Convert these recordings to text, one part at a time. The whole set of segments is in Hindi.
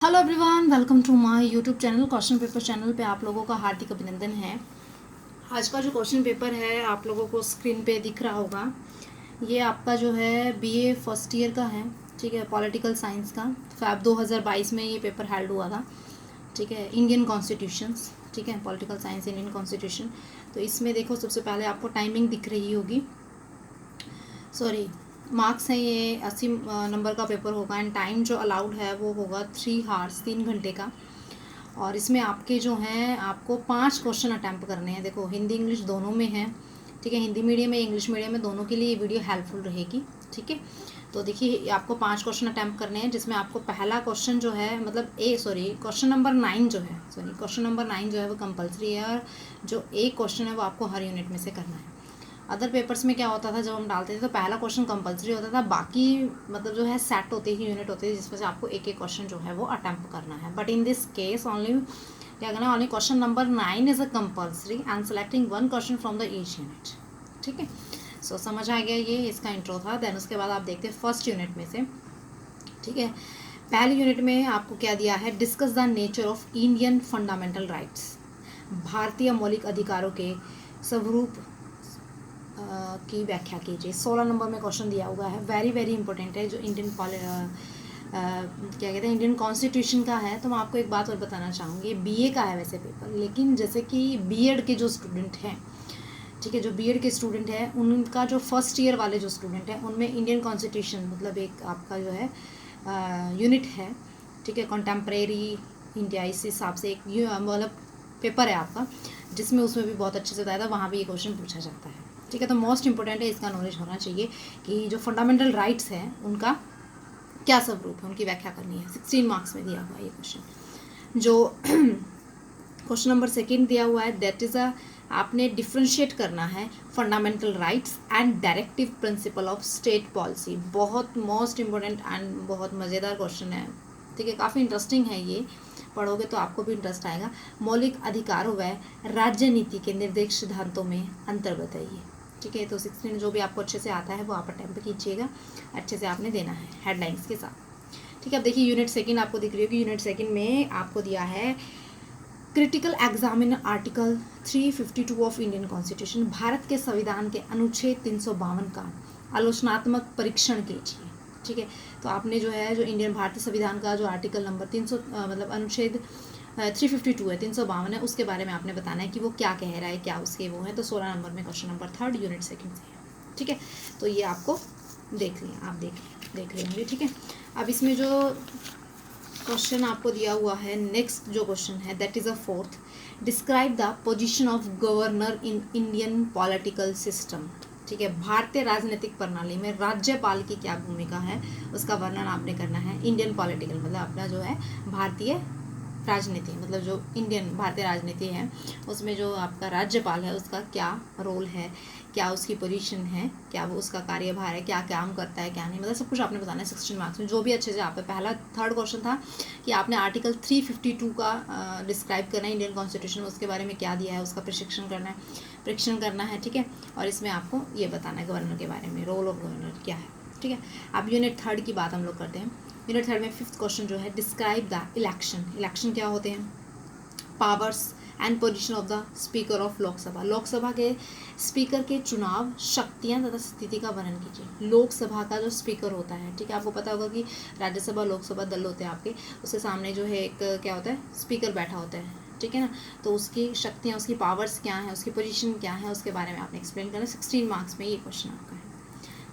Hello everyone, welcome to my YouTube channel. Question paper channel पे आप लोगों का हार्दिक अभिनंदन है। आज का जो क्वेश्चन पेपर है आप लोगों को स्क्रीन पे दिख रहा होगा। ये आपका जो है बीए फर्स्ट ईयर का है, ठीक है, पॉलिटिकल साइंस का। फैब 2022 में ये पेपर हेल्ड हुआ था, ठीक है। इंडियन कॉन्स्टिट्यूशंस, ठीक है, पॉलिटिकल साइंस इंडियन कॉन्स्टिट्यूशन। तो इसमें देखो, सबसे पहले आपको टाइमिंग दिख रही होगी, सॉरी, मार्क्स हैं। ये 80 नंबर का पेपर होगा एंड टाइम जो अलाउड है वो होगा 3 आवर्स, 3 घंटे का। और इसमें आपके जो हैं, आपको 5 क्वेश्चन अटैम्प्ट करने हैं। देखो, हिंदी इंग्लिश दोनों में है, ठीक है। हिंदी मीडियम में, इंग्लिश मीडियम में, दोनों के लिए ये वीडियो हेल्पफुल रहेगी, ठीक है। तो देखिए, आपको 5 क्वेश्चन अटैम्प्ट करने हैं, जिसमें आपको पहला क्वेश्चन जो है, मतलब क्वेश्चन नंबर 9 जो है, क्वेश्चन नंबर 9 जो है वो कंपलसरी है। और जो एक क्वेश्चन है वो आपको हर यूनिट में से करना है। अदर पेपर्स में क्या होता था, जब हम डालते थे तो पहला क्वेश्चन कंपलसरी होता था, बाकी मतलब जो है सेट होते ही यूनिट होते थे जिसमें से आपको एक एक क्वेश्चन जो है वो अटैम्प्ट करना है। But in this case only क्या करना है, only question number 9 is a compulsory and selecting 1 question from the each unit, ठीक है। सो समझ आ गया, ये इसका इंट्रो था। देन उसके बाद आप देखते हैं फर्स्ट यूनिट में से, ठीक है। पहली यूनिट में आपको क्या दिया है, discuss the nature of Indian fundamental rights, भारतीय मौलिक अधिकारों के स्वरूप की व्याख्या कीजिए। 16 नंबर में क्वेश्चन दिया हुआ है, वेरी वेरी इंपॉर्टेंट है। जो इंडियन क्या कहते हैं, इंडियन कॉन्स्टिट्यूशन का है। तो मैं आपको एक बात और बताना चाहूँगी, बीए का है वैसे पेपर, लेकिन जैसे कि बीएड के जो स्टूडेंट हैं, ठीक है, जो बीएड के स्टूडेंट हैं, उनका जो फर्स्ट ईयर वाले जो स्टूडेंट हैं, उनमें इंडियन कॉन्स्टिट्यूशन मतलब एक आपका जो है यूनिट है, ठीक है, कॉन्टेम्प्रेरी इंडिया, इस हिसाब से एक मतलब पेपर है आपका, जिसमें उसमें भी बहुत अच्छे से बताया था, वहाँ भी ये क्वेश्चन पूछा जाता है, ठीक है। तो मोस्ट इंपॉर्टेंट है, इसका नॉलेज होना चाहिए कि जो फंडामेंटल राइट्स हैं उनका क्या स्वरूप है, उनकी व्याख्या करनी है। 16 मार्क्स में दिया हुआ है ये क्वेश्चन। जो क्वेश्चन नंबर 2 दिया हुआ है, दैट इज़ अ, आपने डिफ्रेंशिएट करना है fundamental rights and directive principle of state policy. बहुत मोस्ट इंपॉर्टेंट एंड बहुत मज़ेदार क्वेश्चन है, ठीक है, काफ़ी इंटरेस्टिंग है। ये पढ़ोगे तो आपको भी इंटरेस्ट आएगा। मौलिक अधिकारों व राज्य नीति के निर्देश सिद्धांतों में अंतर बताइए, ठीक है। तो 16 जो भी आपको अच्छे से आता है वो आप अटेम्प्ट कीजिएगा, अच्छे से आपने देना है हेडलाइंस के साथ, ठीक है। अब देखिए, यूनिट 2 आपको दिख रही होगी। यूनिट 2 में आपको दिया है critical examine article 352 of Indian constitution, Bharat के संविधान के अनुच्छेद 352 का आलोचनात्मक परीक्षण कीजिए, ठीक है। तो आपने जो है, जो इंडियन भारतीय संविधान का जो आर्टिकल नंबर 300 मतलब अनुच्छेद 352 है, 352 है, उसके बारे में आपने बताना है कि वो क्या कह रहा है, क्या उसके वो है। तो 16 नंबर में क्वेश्चन नंबर 3 यूनिट 2 से है, ठीक है। तो ये आपको देख लिया, आप देख रहे होंगे, ठीक है। अब इसमें जो क्वेश्चन आपको दिया हुआ है, नेक्स्ट जो क्वेश्चन है, that is a 4th, describe the position of governor in Indian political system, ठीक है। भारतीय राजनीतिक प्रणाली में राज्यपाल की क्या भूमिका है, उसका वर्णन आपने करना है। इंडियन पॉलिटिकल मतलब अपना जो है भारतीय राजनीति, मतलब जो इंडियन भारतीय राजनीति है उसमें जो आपका राज्यपाल है उसका क्या रोल है, क्या उसकी पोजीशन है, क्या वो उसका कार्यभार है, क्या काम करता है, क्या नहीं, मतलब सब कुछ आपने बताना है 16 मार्क्स में। जो भी अच्छे से आप, पहला 3rd क्वेश्चन था कि आपने आर्टिकल 352 का डिस्क्राइब करना है इंडियन कॉन्स्टिट्यूशन, उसके बारे में क्या दिया है उसका परीक्षण करना है, ठीक है। और इसमें आपको ये बताना है गवर्नर के बारे में, रोल ऑफ गवर्नर क्या है, ठीक है। अब यूनिट 3 की बात हम लोग करते हैं। यूनिट 3 में 5th क्वेश्चन जो है, डिस्क्राइब द इलेक्शन क्या होते हैं, powers and position of the speaker of Lok Sabha, Lok Sabha के स्पीकर के चुनाव, शक्तियां तथा स्थिति का वर्णन कीजिए। लोकसभा का जो स्पीकर होता है, ठीक है, आपको पता होगा कि राज्यसभा लोकसभा दल होते हैं आपके, उसके सामने जो है एक क्या होता है, स्पीकर बैठा होता है, ठीक है ना। तो उसकी शक्तियाँ, उसकी पावर्स क्या है, उसकी पोजीशन क्या है, उसके बारे में आपने एक्सप्लेन करना। 16 मार्क्स में ये क्वेश्चन आपका है,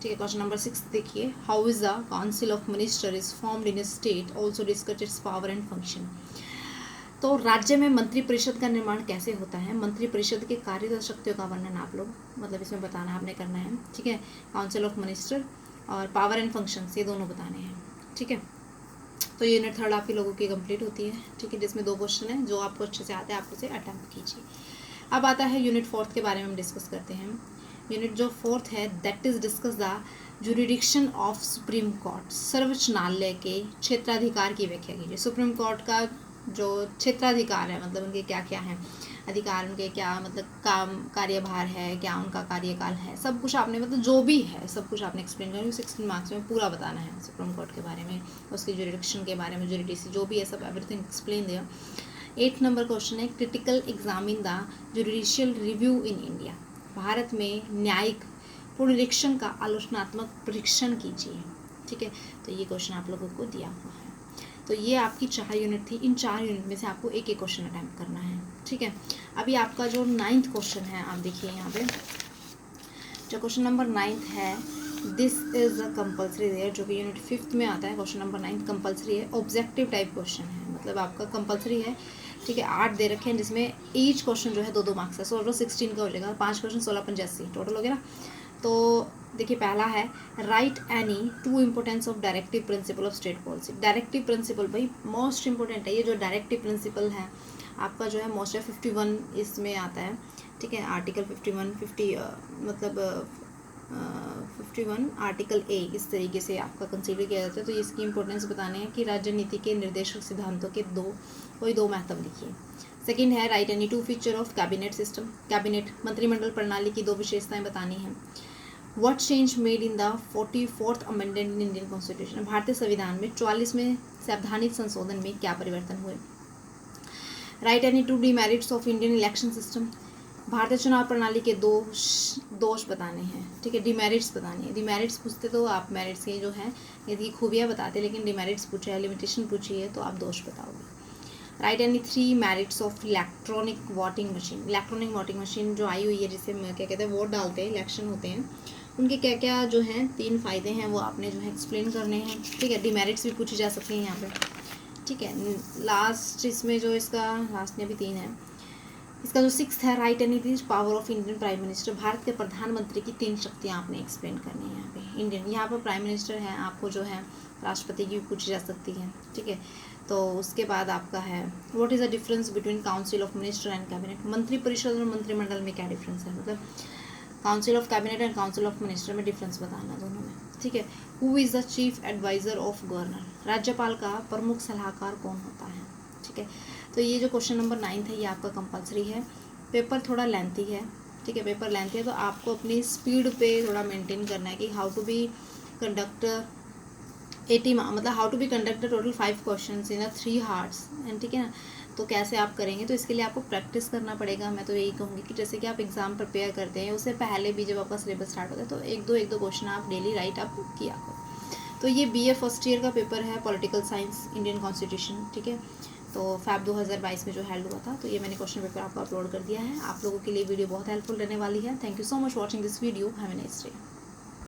ठीक है। क्वेश्चन नंबर 6 देखिए, how is the council of minister is formed in A state, also discuss it's power and function. तो राज्य में मंत्री परिषद का निर्माण कैसे होता है, मंत्री परिषद के कार्य तथा शक्तियों का वर्णन आप लोग मतलब इसमें बताना आपने करना है, ठीक है। काउंसिल ऑफ मिनिस्टर और पावर एंड फंक्शंस, ये दोनों बताने हैं, ठीक है। तो यूनिट 3 आपके लोगों की कंप्लीट होती है, ठीक है, जिसमें 2 क्वेश्चन है, जो आपको अच्छे से आते हैं आप उसे अटैम्प्ट कीजिए। अब आता है यूनिट 4 के बारे में हम डिस्कस करते हैं। यूनिट जो 4 है, that is discuss the jurisdiction of supreme court, सर्वोच्च न्यायालय के क्षेत्राधिकार की व्याख्या कीजिए। सुप्रीम कोर्ट का जो क्षेत्राधिकार है, मतलब उनके क्या क्या हैं अधिकार, उनके क्या मतलब काम कार्यभार है, क्या उनका कार्यकाल है, सब कुछ आपने मतलब जो भी है सब कुछ आपने एक्सप्लेन करना है। 16 मार्क्स में पूरा बताना है सुप्रीम कोर्ट के बारे में, उसकी जुरिडिक्शन के बारे में, जुरिडिसी जो भी है सब एवरीथिंग एक्सप्लेन दिया। 8 नंबर क्वेश्चन है critical examine the judicial review in India. Bharat में न्यायिक पुनरीक्षण का आलोचनात्मक परीक्षण कीजिए। ठीक है, तो ये क्वेश्चन आप लोगों को दिया हुआ है। तो ये आपकी 4 यूनिट थी, इन 4 यूनिट में से आपको एक एक क्वेश्चन अटैम्प्ट करना है। ठीक है, अभी आपका जो 9th क्वेश्चन है आप देखिए यहाँ पे, जो क्वेश्चन नंबर 9th है, this is a compulsory there, जो कि यूनिट 5th में आता है। क्वेश्चन नंबर 9th कंपल्सरी है, ऑब्जेक्टिव टाइप क्वेश्चन है, मतलब आपका कंपल्सरी है। ठीक है, 8 दे रखे हैं जिसमें ईच क्वेश्चन जो है 2-2 मार्क्स है, 16 का हो जाएगा, 5 क्वेश्चन 16 टोटल हो गया ना। तो देखिए पहला है right any two importance of directive principle of state policy. Directive principle भाई मोस्ट इंपॉर्टेंट है, ये जो डायरेक्टिव प्रिंसिपल है आपका जो है मोस्ट है 51 इसमें आता है। ठीक है, आर्टिकल 51 मतलब 51 आर्टिकल ए इस तरीके से आपका कंसीडर किया जाता है। तो इसकी इंपॉर्टेंस बताने हैं कि राज्य नीति के निर्देशक सिद्धांतों के कोई दो महत्व लिखिए। सेकंड है right any two feature of cabinet system. Cabinet मंत्रिमंडल प्रणाली की 2 विशेषताएं बतानी हैं। What change made in the 44th amendment in Indian constitution. भारतीय संविधान में 44वें संवैधानिक संशोधन में क्या परिवर्तन हुए। Right any two demerits of Indian election system. भारतीय चुनाव प्रणाली के दोष बताने हैं। ठीक है, डिमेरिट्स बतानी है। डिमेरिट्स पूछते तो आप मेरिट्स के जो हैं यदि खूबियाँ बताते, लेकिन डिमेरिट्स पूछे है, लिमिटेशन पूछी है तो आप दोष बताओगे। Right any 3 merits of electronic voting machine. Electronic voting machine जो आई हुई है, जिससे क्या कहते हैं वोट डालते हैं, इलेक्शन होते हैं, उनके क्या क्या जो हैं 3 फ़ायदे हैं वो आपने जो है एक्सप्लेन करने हैं। ठीक है, डिमेरिट्स भी पूछी जा सकती हैं यहाँ पे। ठीक है, लास्ट इसमें जो इसका लास्ट में अभी 3 है, इसका जो 6th है right any three power of Indian prime minister. Bharat के प्रधानमंत्री की 3 शक्तियाँ आपने एक्सप्लेन करनी है यहाँ पे। इंडियन यहाँ पर प्राइम मिनिस्टर है, आपको जो है राष्ट्रपति की भी पूछी जा सकती है। ठीक है, तो उसके बाद आपका है what is the difference between council of minister and cabinet. मंत्रिपरिषद और मंत्रिमंडल में क्या डिफरेंस है, मतलब council of cabinet and council of minister में डिफरेंस बताना दोनों में। ठीक है, who is the chief adviser of governor. राज्यपाल का प्रमुख सलाहकार कौन होता है। ठीक है, तो ये जो क्वेश्चन नंबर 9th है ये आपका कंपलसरी है। पेपर थोड़ा लेंथी है। ठीक है, पेपर लेंथी है तो आपको अपनी स्पीड पे थोड़ा मेंटेन करना है कि हाउ टू बी कंडक्ट 80 मतलब how to be conduct total 5 question in 3 hours and. ठीक है ना, तो कैसे आप करेंगे, तो इसके लिए आपको प्रैक्टिस करना पड़ेगा। मैं तो यही कहूँगी कि जैसे कि आप एग्ज़ाम प्रिपेयर करते हैं उससे पहले भी जब आपका सिलेबस स्टार्ट होता है तो एक दो क्वेश्चन आप डेली राइट आप किया करो। तो ये BA फर्स्ट ईयर का पेपर है, पॉलिटिकल साइंस इंडियन कॉन्स्टिट्यूशन। ठीक है, तो फैब 2022 में जो हेल्ड हुआ था, तो ये मैंने क्वेश्चन पेपर आपको अपलोड कर दिया है। आप लोगों के लिए वीडियो बहुत हेल्पफुल रहने वाली है। Thank you so much watching this video. Have a nice day.